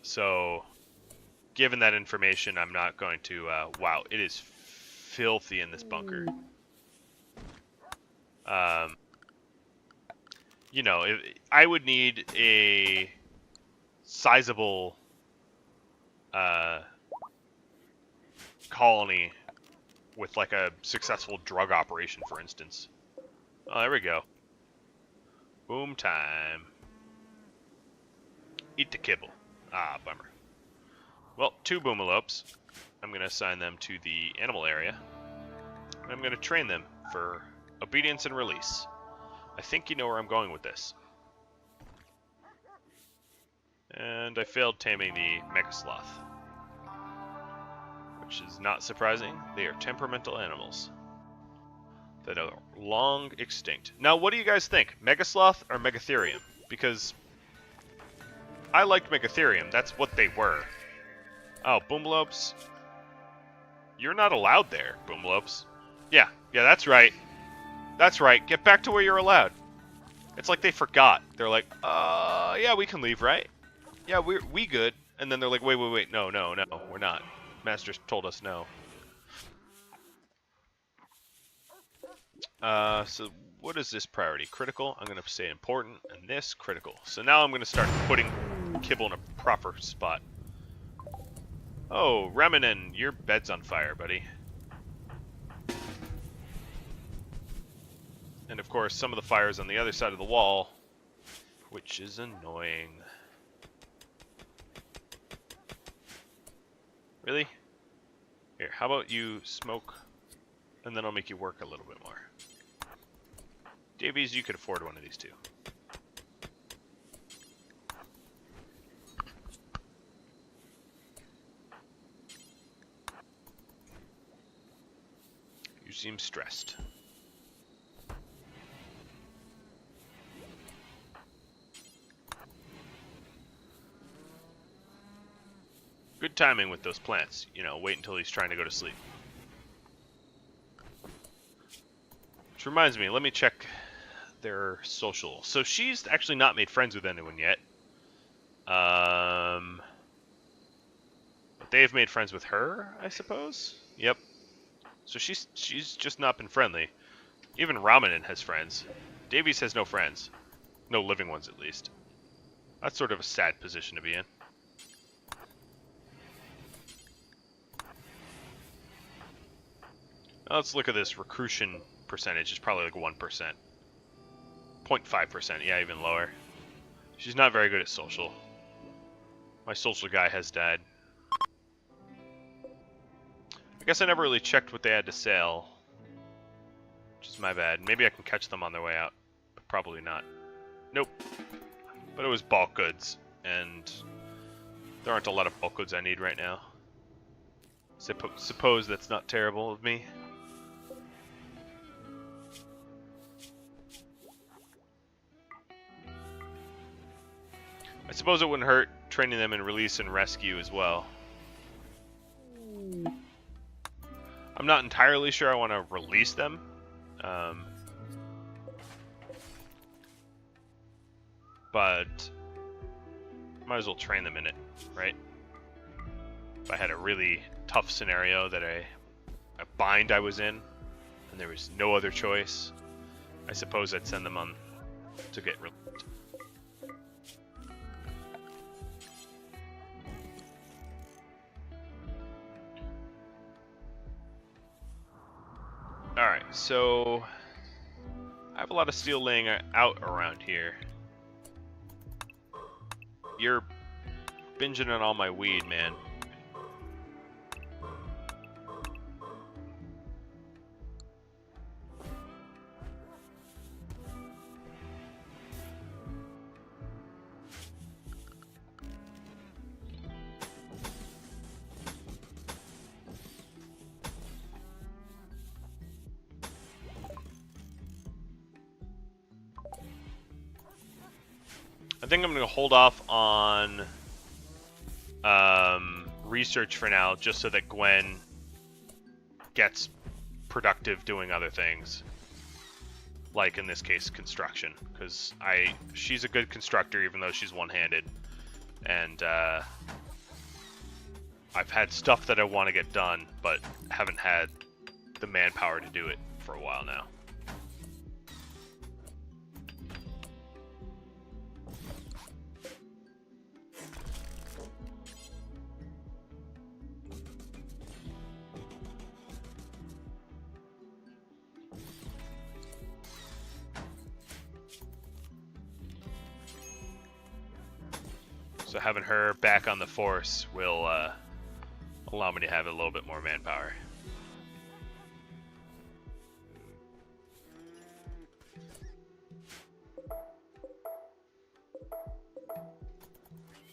So, given that information, I'm not going to... wow, it is filthy in this bunker. You know, I would need a sizable colony with like a successful drug operation, for instance. Oh, there we go. Boom time. Eat the kibble. Ah, bummer. Well, 2 boomalopes. I'm going to assign them to the animal area. And I'm going to train them for obedience and release. I think you know where I'm going with this. And I failed taming the Megasloth. Which is not surprising. They are temperamental animals that are long extinct. Now, what do you guys think? Megasloth or Megatherium? Because I liked Megatherium. That's what they were. Oh, Boomalopes. You're not allowed there, Boomalopes. Yeah, that's right. That's right. Get back to where you're allowed. It's like they forgot. They're like, yeah, we can leave, right? Yeah, we good. And then they're like, wait, no, we're not. Master told us no. So what is this priority? Critical. I'm going to say important, and this critical. So now I'm going to start putting kibble in a proper spot. Oh, Reminen, your bed's on fire, buddy. And of course, some of the fire's on the other side of the wall, which is annoying. Really? Here, how about you smoke, and then I'll make you work a little bit more. Davies, you could afford one of these two. You seem stressed. Good timing with those plants. You know, wait until he's trying to go to sleep. Which reminds me, let me check their social. So she's actually not made friends with anyone yet. But they have made friends with her, I suppose? Yep. So she's just not been friendly. Even Raminen has friends. Davies has no friends. No living ones, at least. That's sort of a sad position to be in. Now let's look at this recruition percentage. It's probably like 1%. 0.5%, yeah, even lower. She's not very good at social. My social guy has died. I guess I never really checked what they had to sell. Which is my bad. Maybe I can catch them on their way out. But probably not. Nope. But it was bulk goods. And there aren't a lot of bulk goods I need right now. Suppose that's not terrible of me. I suppose it wouldn't hurt training them in release and rescue as well. I'm not entirely sure I want to release them. But might as well train them in it, right? If I had a really tough scenario that a bind I was in, and there was no other choice, I suppose I'd send them on to get relieved. Alright, so I have a lot of steel laying out around here. You're binging on all my weed, man. I think I'm going to hold off on research for now, just so that Gwen gets productive doing other things. Like, in this case, construction. Because she's a good constructor, even though she's one-handed. And I've had stuff that I want to get done, but haven't had the manpower to do it for a while now. So having her back on the force will allow me to have a little bit more manpower.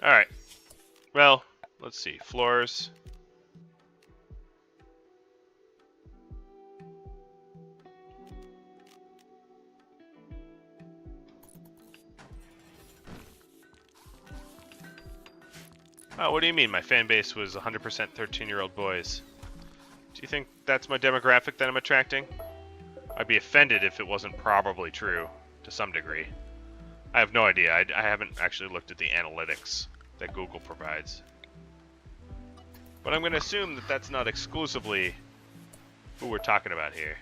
Alright. Well, let's see. Floors. Oh, what do you mean? My fan base was 100% 13-year-old boys. Do you think that's my demographic that I'm attracting? I'd be offended if it wasn't probably true, to some degree. I have no idea. I haven't actually looked at the analytics that Google provides. But I'm going to assume that that's not exclusively who we're talking about here.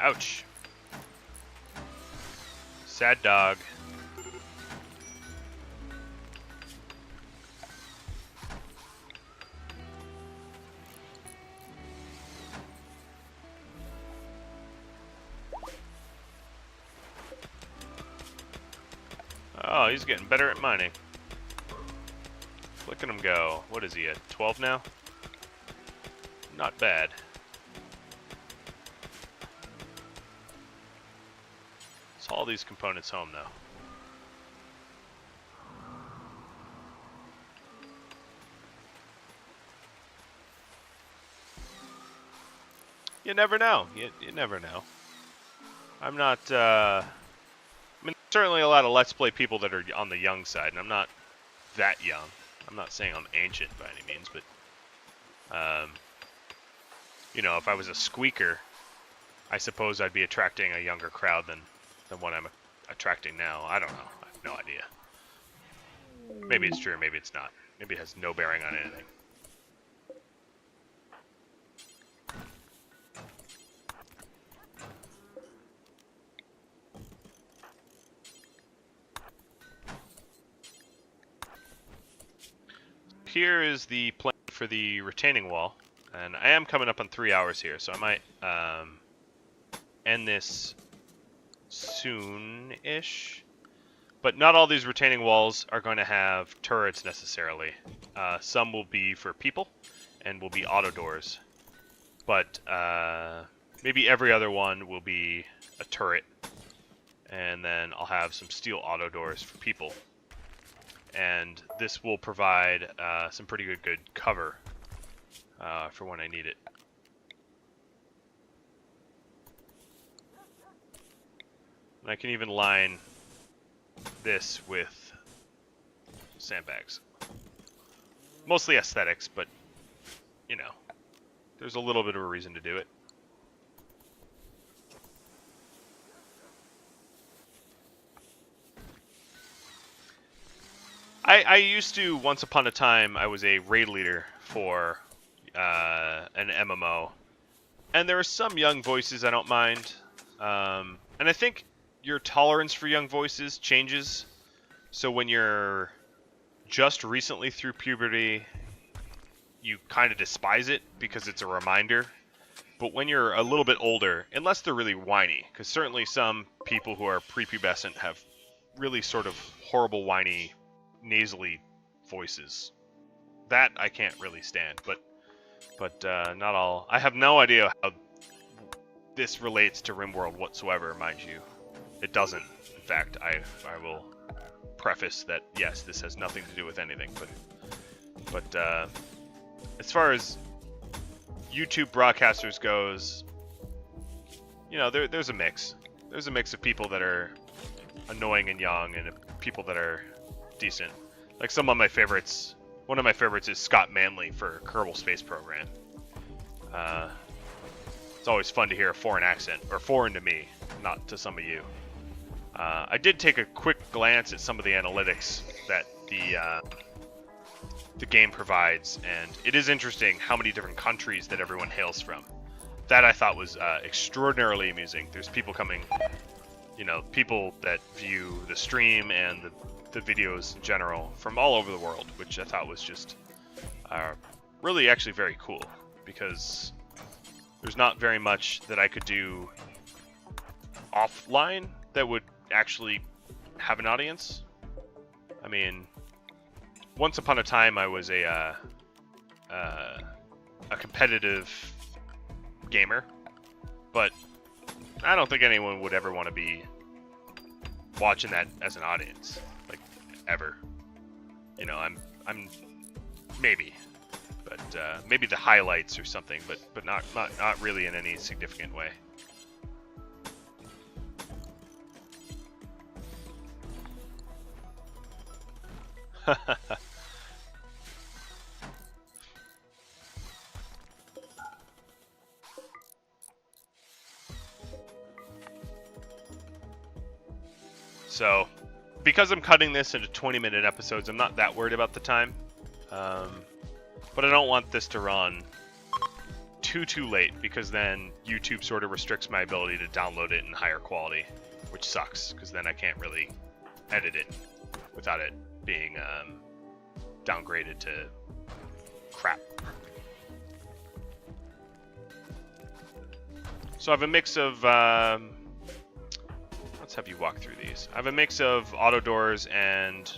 Ouch. Sad dog. Oh, he's getting better at mining. Look at him go. What is he at? 12 now? Not bad. Let's haul these components home, though. You never know. You never know. I'm not, I mean, certainly a lot of Let's Play people that are on the young side, and I'm not that young. I'm not saying I'm ancient by any means, but, you know, if I was a squeaker, I suppose I'd be attracting a younger crowd than what I'm attracting now. I don't know. I have no idea. Maybe it's true, maybe it's not. Maybe it has no bearing on anything. Here is the plan for the retaining wall, and I am coming up on 3 hours here, so I might end this soon-ish. But not all these retaining walls are going to have turrets necessarily. Some will be for people and will be auto doors, but maybe every other one will be a turret, and then I'll have some steel auto doors for people. And this will provide some pretty good cover for when I need it. And I can even line this with sandbags. Mostly aesthetics, but, you know, there's a little bit of a reason to do it. I used to, once upon a time, I was a raid leader for an MMO. And there are some young voices I don't mind. And I think your tolerance for young voices changes. So when you're just recently through puberty, you kind of despise it because it's a reminder. But when you're a little bit older, unless they're really whiny, because certainly some people who are prepubescent have really sort of horrible whiny nasally voices. That I can't really stand, but not all. I have no idea how this relates to RimWorld whatsoever, mind you. It doesn't. In fact, I will preface that yes, this has nothing to do with anything. But as far as YouTube broadcasters goes, you know, there's a mix. There's a mix of people that are annoying and young, and people that are decent. Like some of my favorites. One of my favorites is Scott Manley for Kerbal Space Program. It's always fun to hear a foreign accent, or foreign to me, not to some of you. I did take a quick glance at some of the analytics that the game provides, and it is interesting how many different countries that everyone hails from. That I thought was extraordinarily amusing. There's people coming, you know, people that view the stream and the videos in general from all over the world, which I thought was just really actually very cool, because there's not very much that I could do offline that would actually have an audience. I mean, once upon a time I was a competitive gamer, but I don't think anyone would ever want to be watching that as an audience, like, ever. You know, I'm maybe, but maybe the highlights or something, but not really in any significant way. So, because I'm cutting this into 20-minute episodes, I'm not that worried about the time. But I don't want this to run too late, because then YouTube sort of restricts my ability to download it in higher quality, which sucks, because then I can't really edit it without it being downgraded to crap. So I have a mix of let's have you walk through these. I have a mix of auto doors and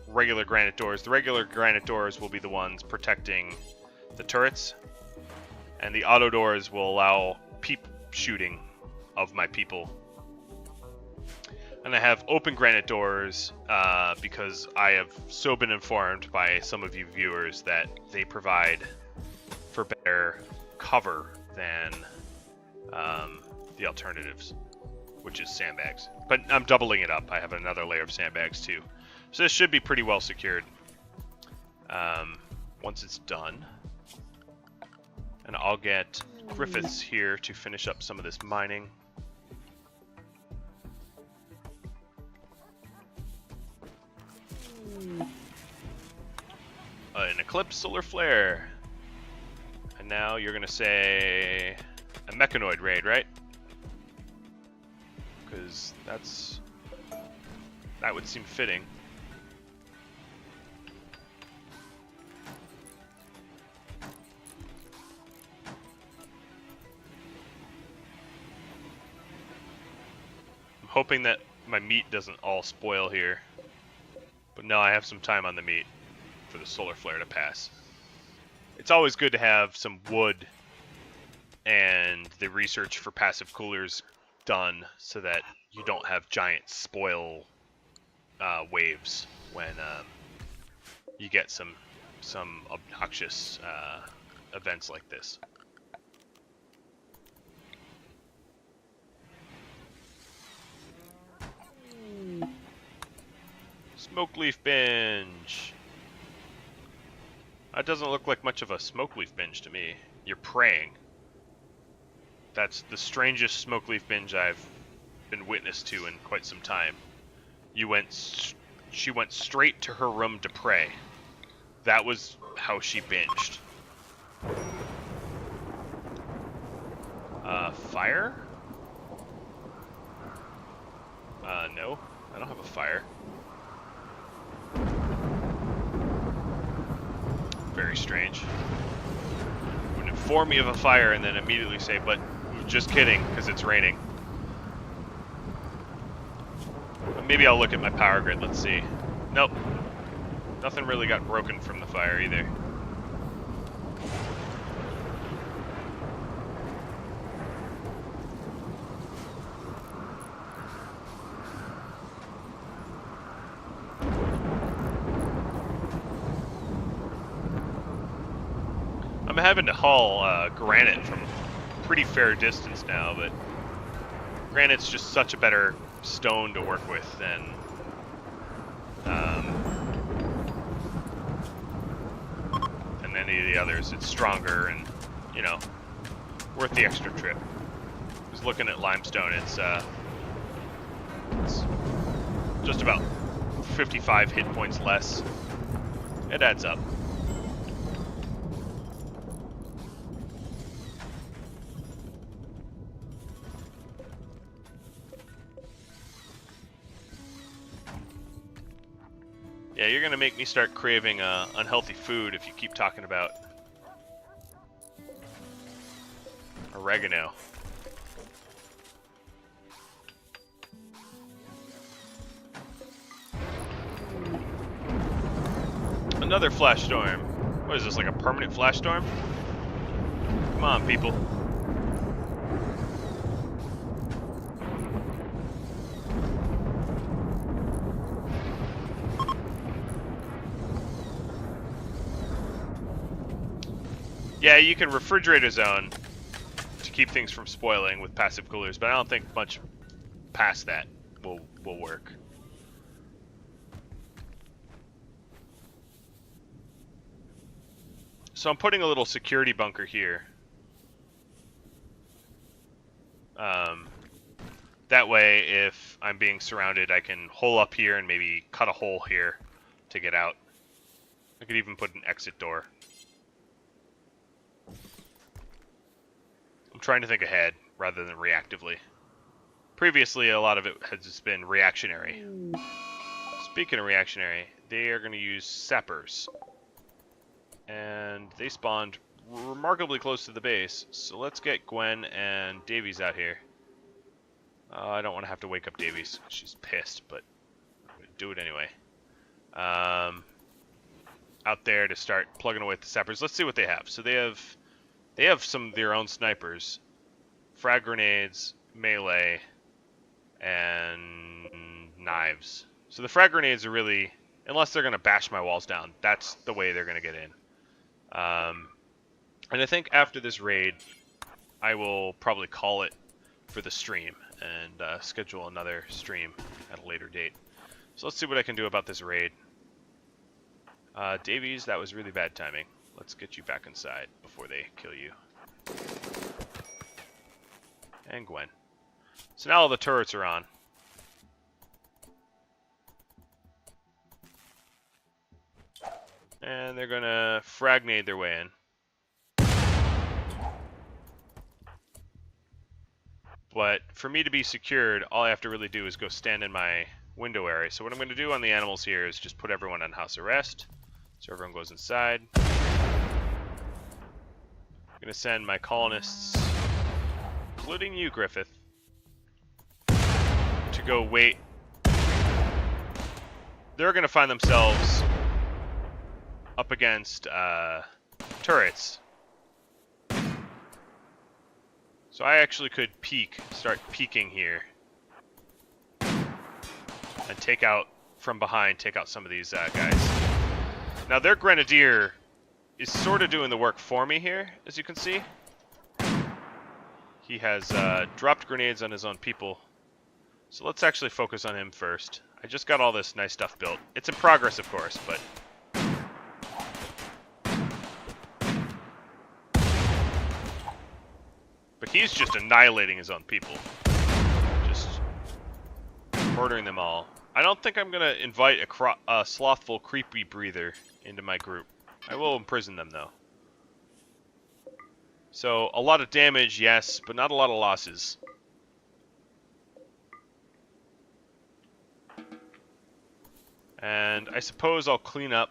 regular granite doors. The regular granite doors will be the ones protecting the turrets, and the auto doors will allow shooting of my people. And I have open granite doors because I have so been informed by some of you viewers that they provide for better cover than the alternatives, which is sandbags. But I'm doubling it up. I have another layer of sandbags too. So this should be pretty well secured once it's done. And I'll get Griffiths here to finish up some of this mining. An Eclipse Solar Flare. And now you're going to say a Mechanoid raid, right? Because that would seem fitting. I'm hoping that my meat doesn't all spoil here. But no, I have some time on the meat for the solar flare to pass. It's always good to have some wood and the research for passive coolers done so that you don't have giant spoil waves when you get some obnoxious events like this. Smoke leaf binge. That doesn't look like much of a smoke leaf binge to me. You're praying. That's the strangest smoke leaf binge I've been witness to in quite some time. She went straight to her room to pray. That was how she binged. Fire? No, I don't have a fire. Very strange. Would inform me of a fire and then immediately say, but just kidding, because it's raining. Maybe I'll look at my power grid, let's see. Nope. Nothing really got broken from the fire either. I'm having to haul granite from a pretty fair distance now, but Granite's just such a better stone to work with than any of the others. It's stronger and, you know, worth the extra trip. Just looking at limestone, it's just about 55 hit points less. It adds up. Yeah, you're gonna make me start craving unhealthy food if you keep talking about oregano. Another flash storm. What is this, like a permanent flash storm? Come on, people. Yeah, you can refrigerate a zone to keep things from spoiling with passive coolers, but I don't think much past that will work. So I'm putting a little security bunker here. That way, if I'm being surrounded, I can hole up here and maybe cut a hole here to get out. I could even put an exit door. I'm trying to think ahead rather than reactively. Previously, a lot of it has just been reactionary. Speaking of reactionary, they are going to use sappers. And they spawned remarkably close to the base, so let's get Gwen and Davies out here. I don't want to have to wake up Davies. She's pissed, but I'm going to do it anyway. Out there to start plugging away at the sappers. Let's see what they have. So they have some of their own snipers, frag grenades, melee, and knives. So the frag grenades are really, unless they're going to bash my walls down, that's the way they're going to get in. And I think after this raid, I will probably call it for the stream and schedule another stream at a later date. So let's see what I can do about this raid. Davies, that was really bad timing. Let's get you back inside before they kill you. And Gwen. So now all the turrets are on. And they're gonna fragnade their way in. But for me to be secured, all I have to really do is go stand in my window area. So what I'm going to do on the animals here is just put everyone on house arrest. So everyone goes inside. I'm going to send my colonists, including you, Griffith, to go wait. They're going to find themselves up against turrets. So I actually could start peeking here, and take out from behind, take out some of these guys. Now their grenadier is sort of doing the work for me here, as you can see. He has dropped grenades on his own people. So let's actually focus on him first. I just got all this nice stuff built. It's in progress, of course, but he's just annihilating his own people. Just murdering them all. I don't think I'm going to invite a slothful, creepy breather into my group. I will imprison them, though. So, a lot of damage, yes, but not a lot of losses. And I suppose I'll clean up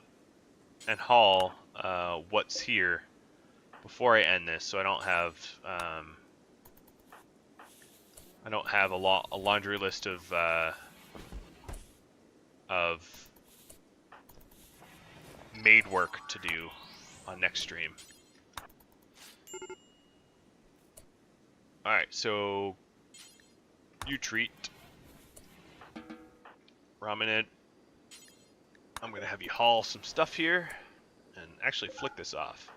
and haul what's here before I end this, so I don't have a laundry list of maid work to do on next stream. Alright, so you treat Raminid. I'm going to have you haul some stuff here and actually flick this off.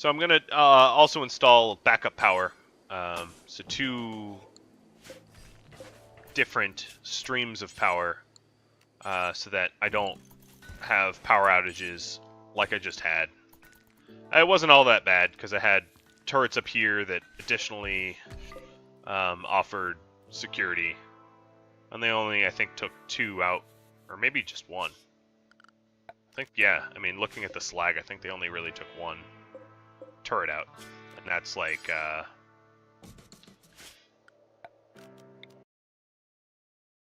So I'm gonna also install backup power. So 2 different streams of power, so that I don't have power outages like I just had. It wasn't all that bad because I had turrets up here that additionally offered security, and they only, I think, took 2 out, or maybe just 1. I think, yeah, I mean, looking at the slag, I think they only really took 1 turret out, and that's like